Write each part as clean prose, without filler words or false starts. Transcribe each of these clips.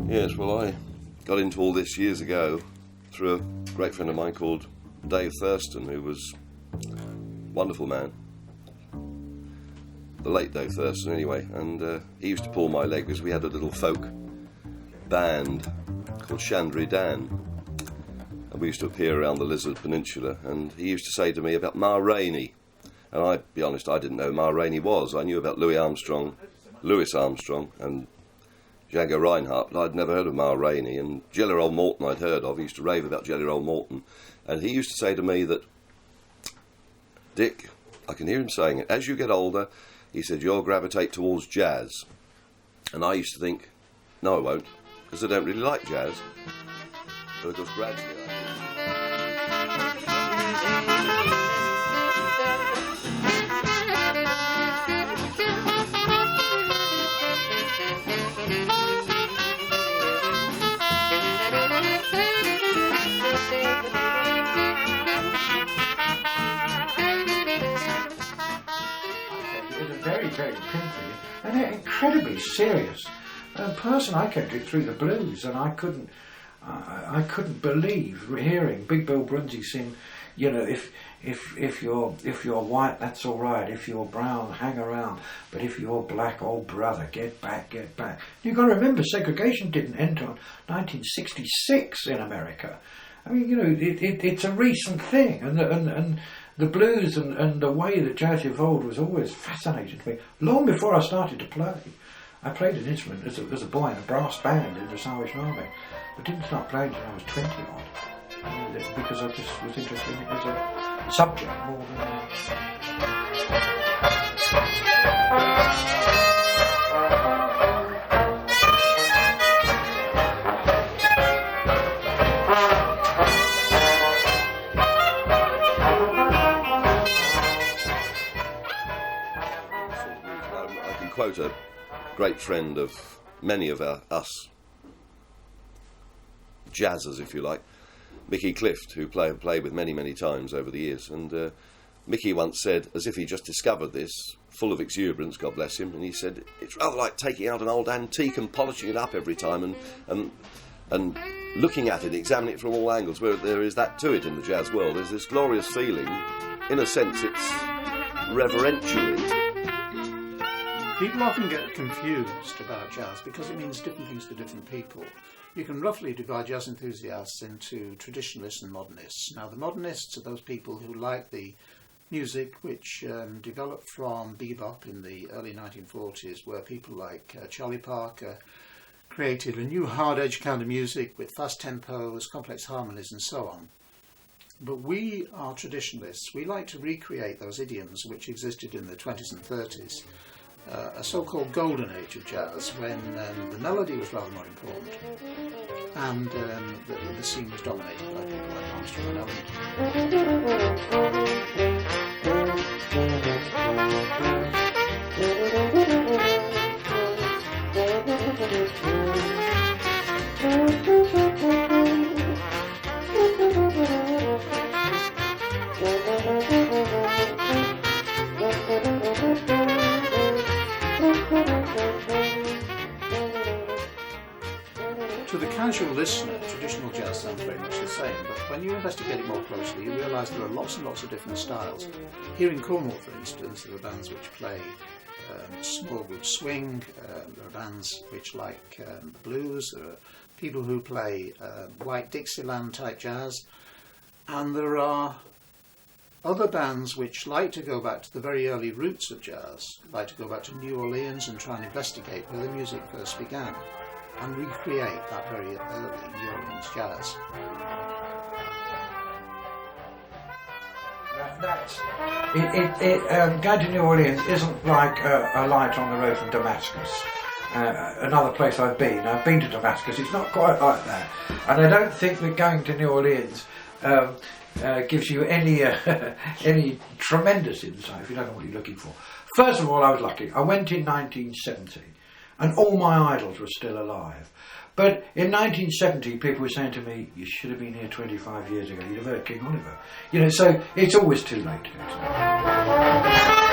Yes, well, I got into all this years ago through a great friend of mine called Dave Thurston, who was a wonderful man. The late Dave Thurston, anyway. And he used to pull my leg because we had a little folk band called Chandri Dan. And we used to appear around the Lizard Peninsula. And he used to say to me about Ma Rainey. And I'd be honest, I didn't know who Ma Rainey was. I knew about Louis Armstrong, and Django Reinhardt, but I'd never heard of Ma Rainey. And Jelly Roll Morton I'd heard of. He used to rave about Jelly Roll Morton. And he used to say to me that, Dick, I can hear him saying it, as you get older, he said, you'll gravitate towards jazz. And I used to think, no, I won't, because I don't really like jazz. But of course, gradually very pimply, and they're incredibly serious. A person I came to through the blues, and I couldn't believe hearing Big Bill Brunsey sing, you know, if you're white, that's all right. If you're brown, hang around. But if you're black, old brother, get back, get back. You've got to remember, segregation didn't end until 1966 in America. I mean, you know, it's a recent thing, and the blues and the way that jazz evolved was always fascinating to me. Long before I started to play, I played an instrument as a boy in a brass band in the Salvation Army, but didn't start playing until I was 20 odd, because I just was interested in it as a subject more than quote a great friend of many of us jazzers, if you like, Mickey Clift, who played with many times over the years. And Mickey once said, as if he just discovered this, full of exuberance, God bless him, and he said, it's rather like taking out an old antique and polishing it up every time and looking at it, examining it from all angles, where there is that to it in the jazz world. There's this glorious feeling. In a sense, it's reverentially. People often get confused about jazz because it means different things to different people. You can roughly divide jazz enthusiasts into traditionalists and modernists. Now, the modernists are those people who like the music which developed from bebop in the early 1940s, where people like Charlie Parker created a new hard-edge kind of music with fast tempos, complex harmonies and so on. But we are traditionalists. We like to recreate those idioms which existed in the 20s and 30s. A so-called golden age of jazz, when the melody was rather more important and the scene was dominated by people like Armstrong To the casual listener, traditional jazz sounds very much the same, but when you investigate it more closely, you realise there are lots and lots of different styles. Here in Cornwall, for instance, there are bands which play small group swing, there are bands which like the blues, there are people who play white Dixieland type jazz, and there are other bands which like to go back to the very early roots of jazz, like to go back to New Orleans and try and investigate where the music first began, and recreate that very early New Orleans jazz. Going to New Orleans isn't like a light on the road from Damascus. Another place I've been to Damascus. It's not quite like that, and I don't think that going to New Orleans gives you any tremendous insight if you don't know what you're looking for. First of all, I was lucky. I went in 1970. And all my idols were still alive. But in 1970, people were saying to me, you should have been here 25 years ago, you'd have heard King Oliver. You know, so it's always too late to go to that.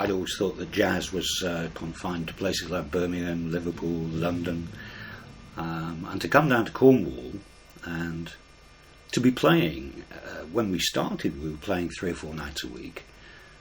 I'd always thought that jazz was confined to places like Birmingham, Liverpool, London, and to come down to Cornwall and to be playing, when we started we were playing 3 or 4 nights a week,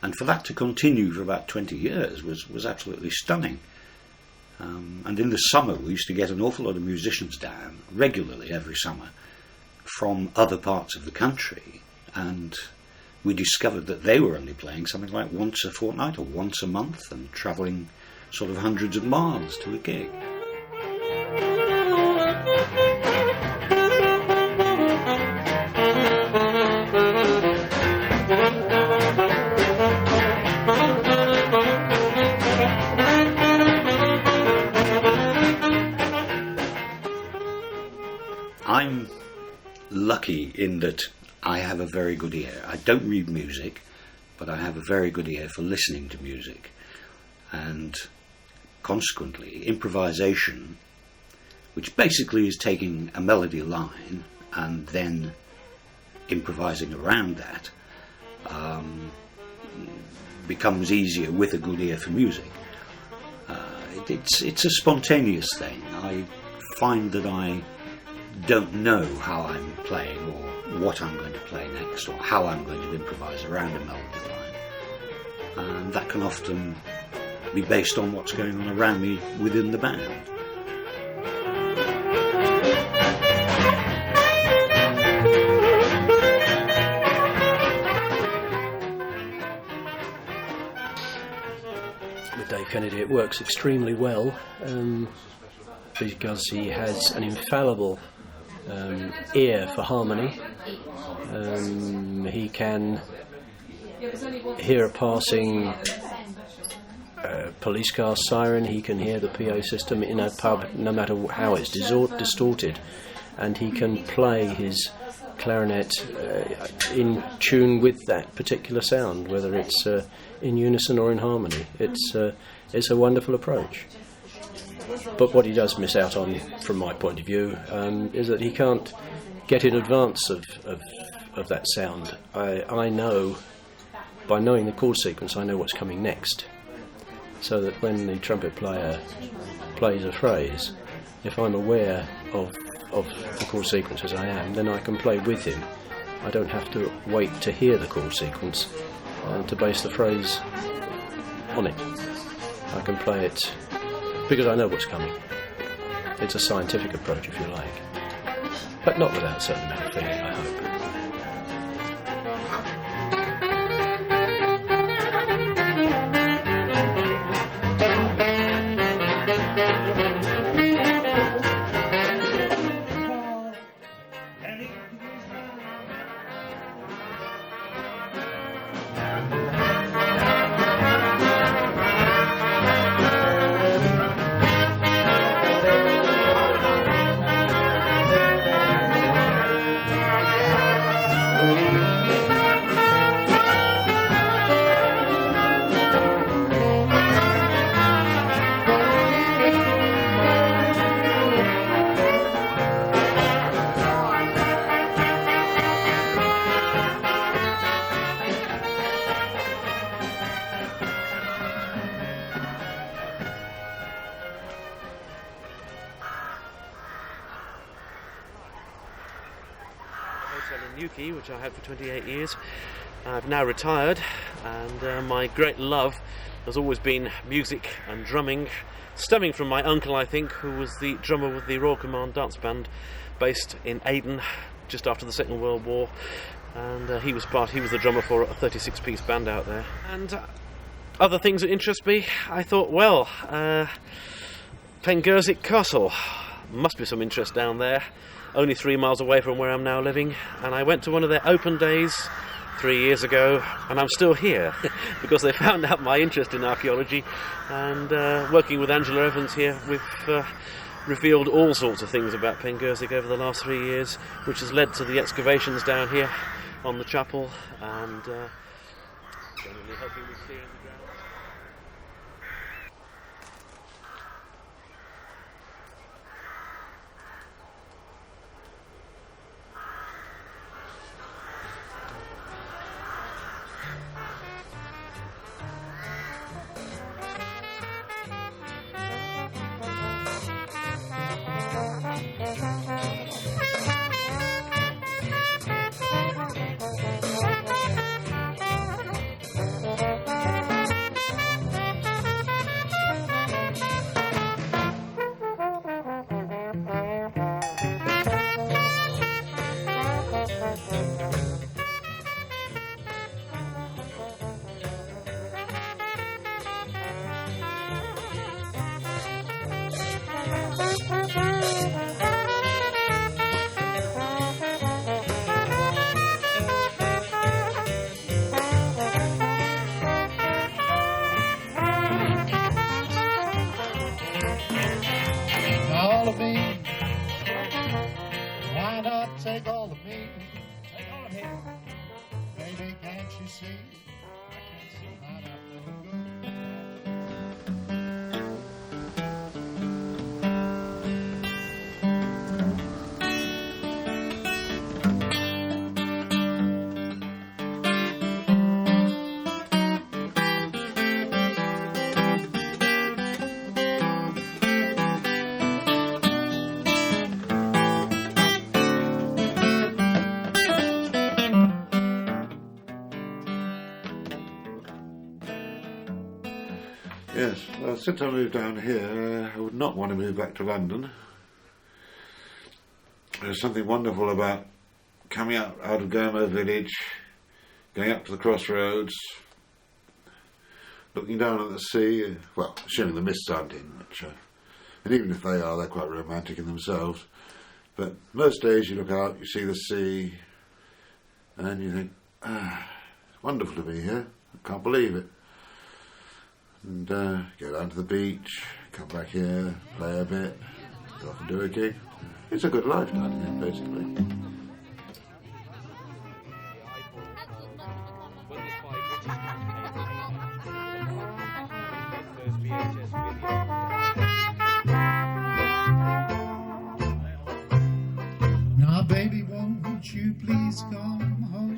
and for that to continue for about 20 years was absolutely stunning. And in the summer we used to get an awful lot of musicians down regularly every summer from other parts of the country, and we discovered that they were only playing something like once a fortnight or once a month and travelling sort of hundreds of miles to a gig. I'm lucky in that I have a very good ear. I don't read music, but I have a very good ear for listening to music. And consequently, improvisation, which basically is taking a melody line and then improvising around that, becomes easier with a good ear for music. It's a spontaneous thing. I find that I don't know how I'm playing or what I'm going to play next or how I'm going to improvise around a melody line, and that can often be based on what's going on around me within the band. With Dave Kennedy it works extremely well, because he has an infallible ear for harmony. He can hear a passing police car siren, he can hear the PA system in a pub no matter how it's distorted, and he can play his clarinet in tune with that particular sound, whether it's in unison or in harmony. It's a wonderful approach. But what he does miss out on, from my point of view, is that he can't get in advance of that sound. I know, by knowing the chord sequence, I know what's coming next. So that when the trumpet player plays a phrase, if I'm aware of the chord sequence as I am, then I can play with him. I don't have to wait to hear the chord sequence to base the phrase on it. I can play it because I know what's coming. It's a scientific approach, if you like, but not without a certain amount of feeling, I hope. In Newquay, which I had for 28 years. I've now retired, and my great love has always been music and drumming, stemming from my uncle, I think, who was the drummer with the Royal Command Dance Band based in Aden just after the Second World War, and he was the drummer for a 36-piece band out there. And other things that interest me, I thought, well, Pengersic Castle, must be some interest down there, only 3 miles away from where I'm now living, and I went to one of their open days 3 years ago, and I'm still here because they found out my interest in archaeology, and working with Angela Evans here, we've revealed all sorts of things about Pengersic over the last 3 years, which has led to the excavations down here on the chapel, and generally helping with clearing the ground. all of me? Why not take all of me? Take all of me. Baby, can't you see? I can't see how that little girl. Yes, well, since I moved down here, I would not want to move back to London. There's something wonderful about coming out of Gomo village, going up to the crossroads, looking down at the sea, well, assuming the mists aren't in, which, and even if they are, they're quite romantic in themselves. But most days you look out, you see the sea, and you think, it's wonderful to be here, I can't believe it. And go down to the beach, come back here, play a bit, go off and do a gig. It's a good life down here, basically. Now, baby, won't you please come home?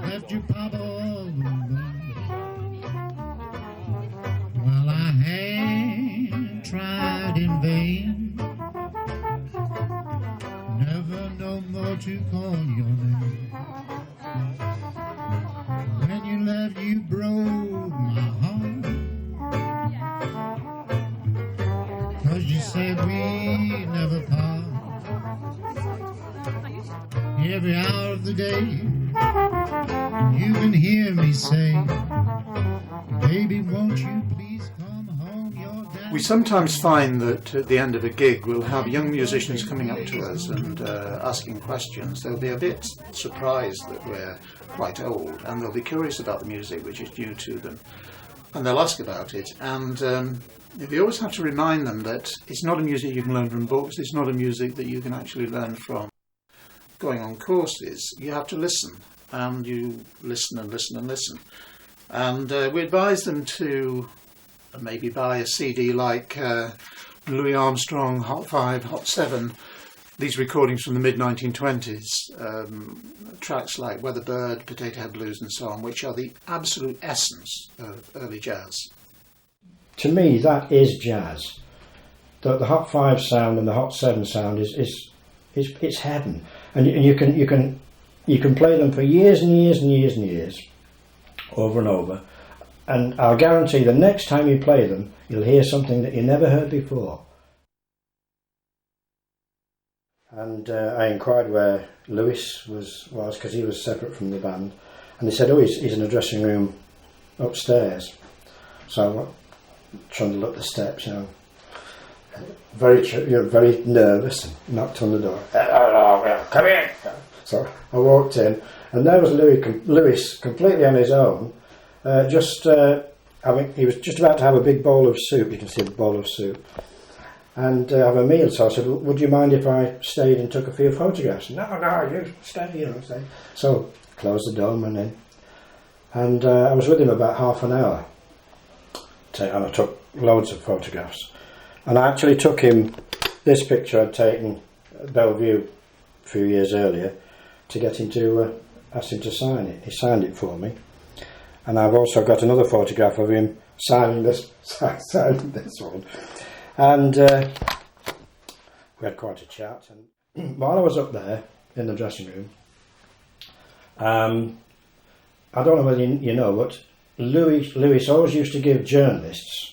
Left your papa all alone. Well, I had tried in vain. Never no more to call your name. When you left, you broke my heart. 'Cause you said we never part. Every hour of the day you can hear me say, baby, won't you please come home? Your dad. We sometimes find that at the end of a gig we'll have young musicians coming up to us and asking questions. They'll be a bit surprised that we're quite old, and they'll be curious about the music which is new to them, and they'll ask about it. And we always have to remind them that it's not a music you can learn from books, it's not a music that you can actually learn from going on courses. You have to listen, and you listen and listen and listen. And we advise them to maybe buy a CD like Louis Armstrong, Hot 5, Hot 7, these recordings from the mid-1920s, tracks like Weatherbird, Potato Head Blues and so on, which are the absolute essence of early jazz. To me, that is jazz. The Hot 5 sound and the Hot 7 sound it's heaven. And you can play them for years and years and years and years, over and over, and I'll guarantee the next time you play them, you'll hear something that you never heard before. And I inquired where Lewis was because he was separate from the band, and they said, oh, he's in a dressing room upstairs. So I went, trying to look the steps, very nervous, and knocked on the door. Come in. So I walked in, and there was Lewis completely on his own. He was just about to have a big bowl of soup. You can see the bowl of soup, and have a meal. So I said, would you mind if I stayed and took a few photographs? No, you stay, stay. So closed the door and went in, and I was with him about half an hour, and I took loads of photographs. And I actually took him this picture I'd taken at Bellevue a few years earlier to get him to ask him to sign it. He signed it for me, and I've also got another photograph of him signing this one. And we had quite a chat. And while I was up there in the dressing room, I don't know whether you know, but Lewis always used to give journalists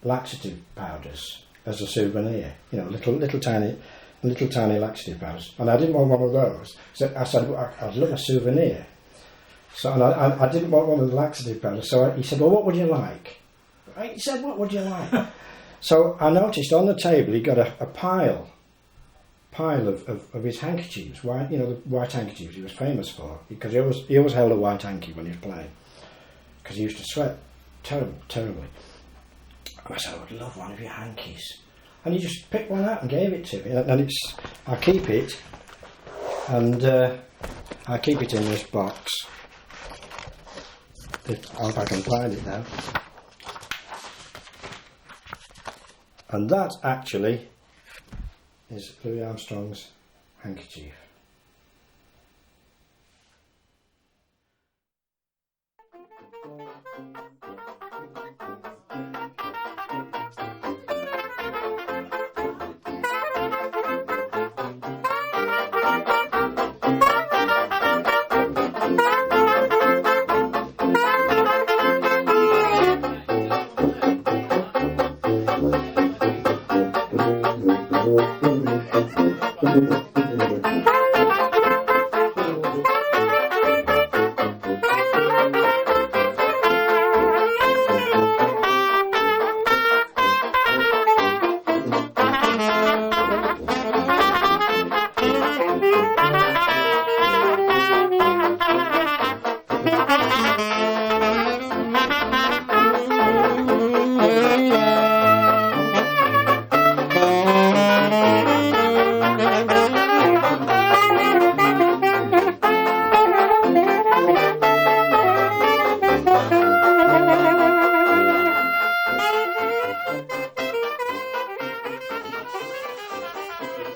laxative powders as a souvenir, little tiny laxative powders, and I didn't want one of those. So I said, I'd love a souvenir. So and I didn't want one of the laxative powders. So he said, well, what would you like? He said, what would you like? So I noticed on the table he got a pile of his handkerchiefs, white, the white handkerchiefs he was famous for, because he always held a white hanky when he was playing, because he used to sweat terribly. I said, I would love one of your hankies. And he just picked one out and gave it to me. And I keep it, and I keep it in this box. I hope I can find it now. And that actually is Louis Armstrong's handkerchief.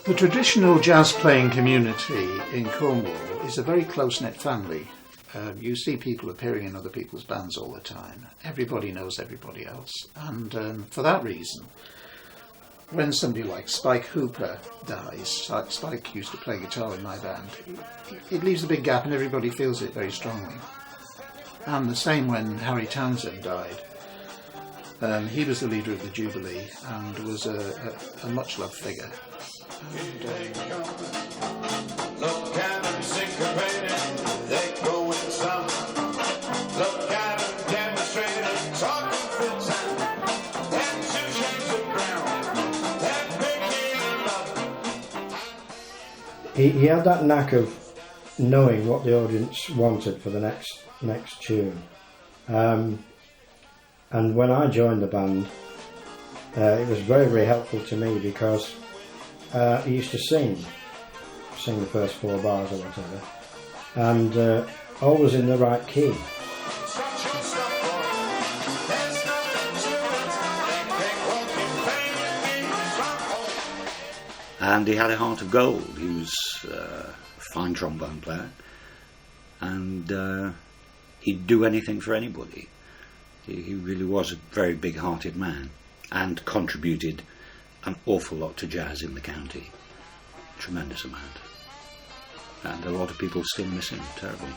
The traditional jazz playing community in Cornwall is a very close-knit family. You see people appearing in other people's bands all the time. Everybody knows everybody else. And for that reason, when somebody like Spike Hooper dies, Spike used to play guitar in my band, it leaves a big gap and everybody feels it very strongly. And the same when Harry Townsend died. He was the leader of the Jubilee and was a much-loved figure. Look at them syncopated, they go with the sun. Look at them demonstrated, talking fits and 2 shades of brown. That big love. He had that knack of knowing what the audience wanted for the next tune. And when I joined the band, it was very, very helpful to me because he used to sing the first 4 bars or whatever, and always in the right key. And he had a heart of gold. He was a fine trombone player, and he'd do anything for anybody. He really was a very big-hearted man and contributed an awful lot to jazz in the county. Tremendous amount. And a lot of people still miss him terribly.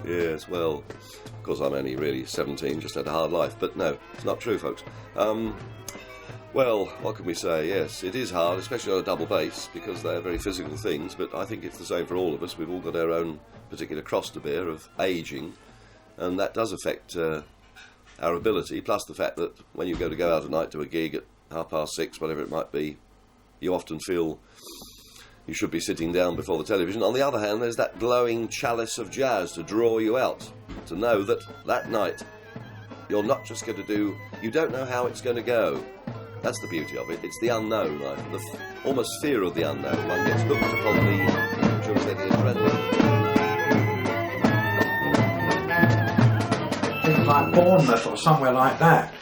Yes, well, of course I'm only really 17, just had a hard life, but no, it's not true, folks. Well, what can we say? Yes, it is hard, especially on a double bass, because they're very physical things, but I think it's the same for all of us. We've all got our own particular cross to bear of ageing, and that does affect our ability, plus the fact that when you go out at night to a gig at 6:30, whatever it might be, you often feel you should be sitting down before the television. On the other hand, there's that glowing chalice of jazz to draw you out, to know that that night you're not just going to do, you don't know how it's going to go, That's the beauty of it. It's the unknown, almost fear of the unknown. One gets hooked upon the, shall we say, the adrenaline. Things like Bournemouth or somewhere like that.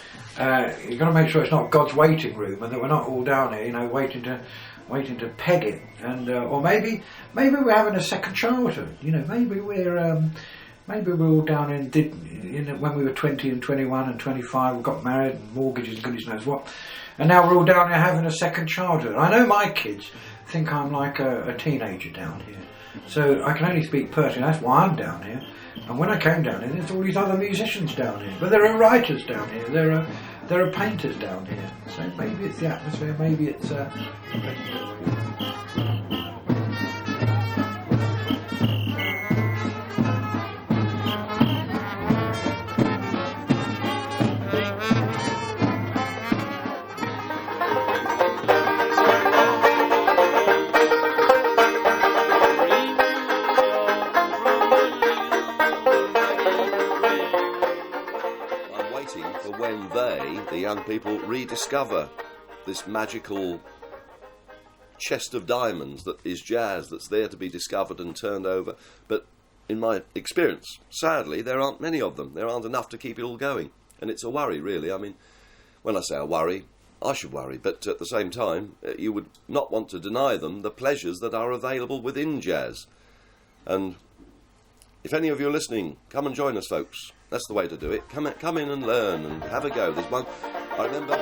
You've got to make sure it's not God's waiting room, and that we're not all down here, you know, waiting to peg it, and or maybe we're having a second childhood. You know, maybe we're all down when we were 20 and 21 and 25, we got married and mortgages and goodness knows what, and now we're all down here having a second childhood. I know my kids think I'm like a teenager down here, so I can only speak personally. That's why I'm down here. And when I came down here, there's all these other musicians down here, but there are writers down here. There are painters down here. So maybe it's the atmosphere. Maybe it's. For when the young people, rediscover this magical chest of diamonds that is jazz, that's there to be discovered and turned over. But in my experience, sadly, there aren't many of them. There aren't enough to keep it all going. And it's a worry, really. I mean, when I say a worry, I should worry. But at the same time, you would not want to deny them the pleasures that are available within jazz. And if any of you are listening, come and join us, folks. That's the way to do it. Come in and learn and have a go. There's one, I remember